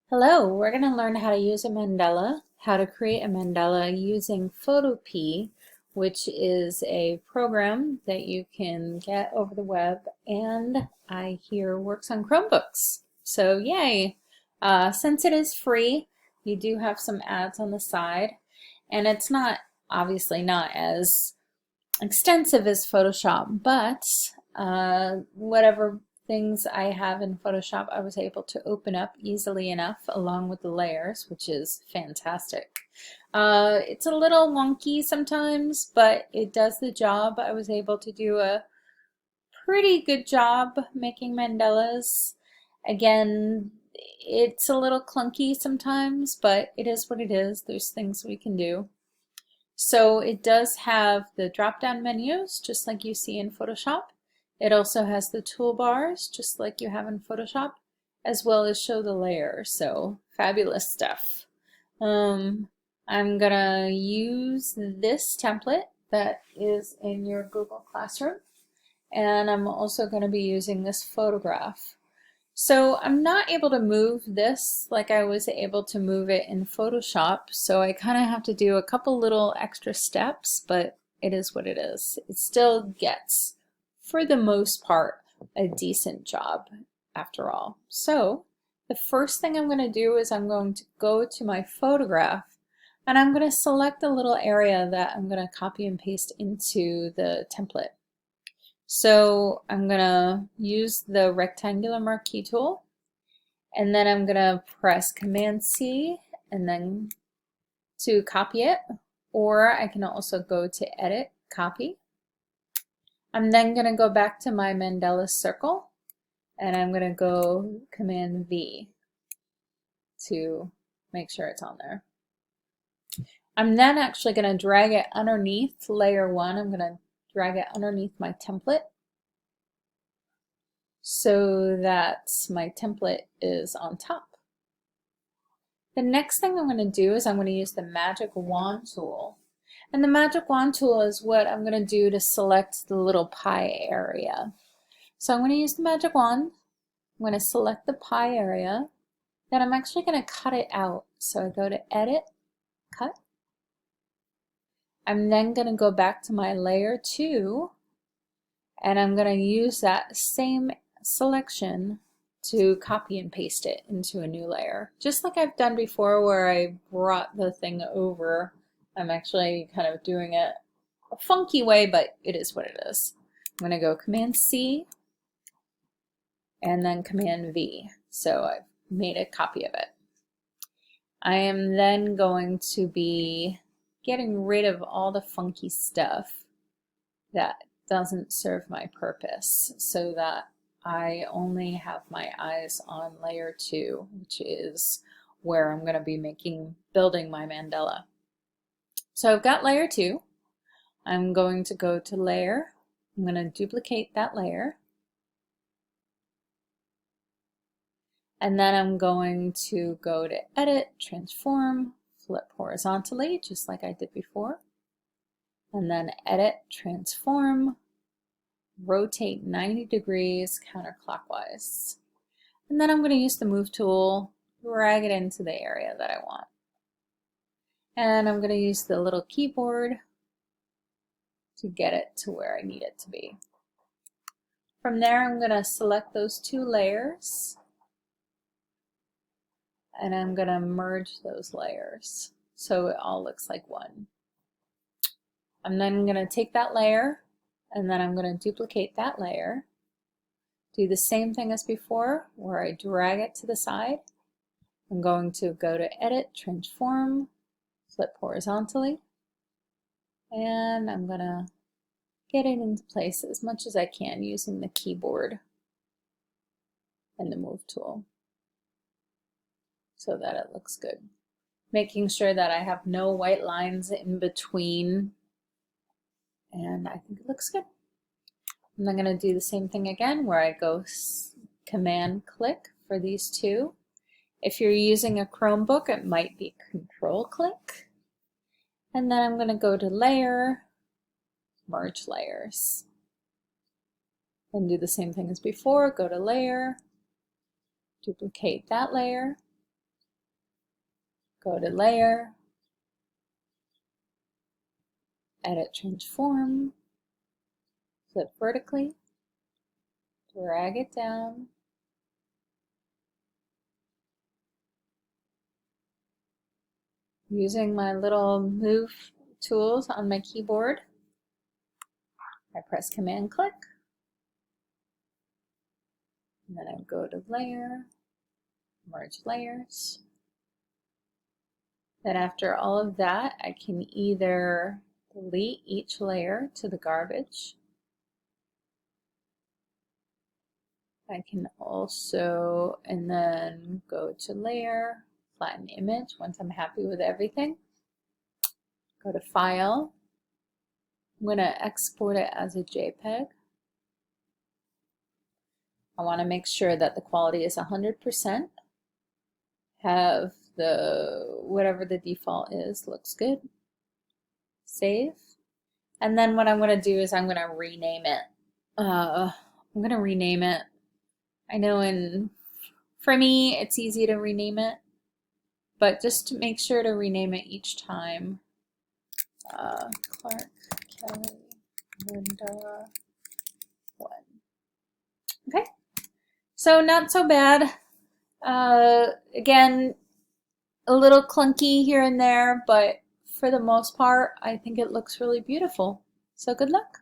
Hello, we're going to learn how to use a mandala, how to create a mandala using Photopea, which is a program that you can get over the web and I hear works on Chromebooks. So yay! Since it is free, you do have some ads on the side, and it's not obviously not as extensive as Photoshop, but whatever things I have in Photoshop, I was able to open up easily enough along with the layers, which is fantastic. It's a little wonky sometimes, but it does the job. I was able to do a pretty good job making mandalas. Again, it's a little clunky sometimes, but it is what it is. There's things we can do. So it does have the drop-down menus, just like you see in Photoshop. It also has the toolbars, just like you have in Photoshop, as well as show the layers. So fabulous stuff. I'm gonna use this template that is in your Google Classroom, and I'm also gonna be using this photograph. So I'm not able to move this like I was able to move it in Photoshop, so I kind of have to do a couple little extra steps, but it is what it is. It still gets, for the most part, a decent job after all. So the first thing I'm going to do is I'm going to go to my photograph and I'm going to select a little area that I'm going to copy and paste into the template. So I'm going to use the rectangular marquee tool, and then I'm going to press Command C and then to copy it, or I can also go to Edit, Copy. I'm then going to go back to my mandala circle, and I'm going to go Command V to make sure it's on there. I'm then actually going to drag it underneath layer 1. I'm going to drag it underneath my template so that my template is on top. The next thing I'm going to do is I'm going to use the magic wand tool. And the magic wand tool is what I'm going to do to select the little pie area. So I'm going to use the magic wand. I'm going to select the pie area. Then I'm actually going to cut it out. So I go to Edit, Cut. I'm then going to go back to my layer 2, and I'm going to use that same selection to copy and paste it into a new layer. Just like I've done before where I brought the thing over, I'm actually kind of doing it a funky way, but it is what it is. I'm going to go Command C and then Command V. So I've made a copy of it. I am then going to be getting rid of all the funky stuff that doesn't serve my purpose so that I only have my eyes on layer 2, which is where I'm going to be building my mandala. So I've got layer 2. I'm going to go to layer. I'm going to duplicate that layer. And then I'm going to go to Edit, Transform, Flip horizontally, just like I did before. And then Edit, Transform, rotate 90 degrees counterclockwise. And then I'm going to use the Move tool, drag it into the area that I want. And I'm going to use the little keyboard to get it to where I need it to be. From there, I'm going to select those 2 layers, and I'm going to merge those layers so it all looks like one. I'm then going to take that layer, and then I'm going to duplicate that layer. Do the same thing as before, where I drag it to the side. I'm going to go to Edit, Transform, Flip horizontally, and I'm going to get it into place as much as I can using the keyboard and the Move tool so that it looks good. Making sure that I have no white lines in between, and I think it looks good. And I'm going to do the same thing again where I go Command click for these 2. If you're using a Chromebook, it might be Control click. And then I'm going to go to Layer, Merge Layers. And do the same thing as before, go to Layer, duplicate that layer, Go to Layer, Edit Transform, flip vertically, drag it down, using my little move tools on my keyboard. I press Command click, and then I go to Layer, Merge Layers. Then after all of that, I can either delete each layer to the garbage. I can also, and then go to Layer, Flatten Image once I'm happy with everything. Go to File. I'm going to export it as a JPEG. I want to make sure that the quality is 100%. Have the, whatever the default is, looks good. Save. And then what I'm going to do is I'm going to rename it. I know for me it's easy to rename it, but just to make sure to rename it each time. Clark Kelly Mandala 1. Okay, so not so bad. Again, a little clunky here and there, but for the most part, I think it looks really beautiful. So good luck.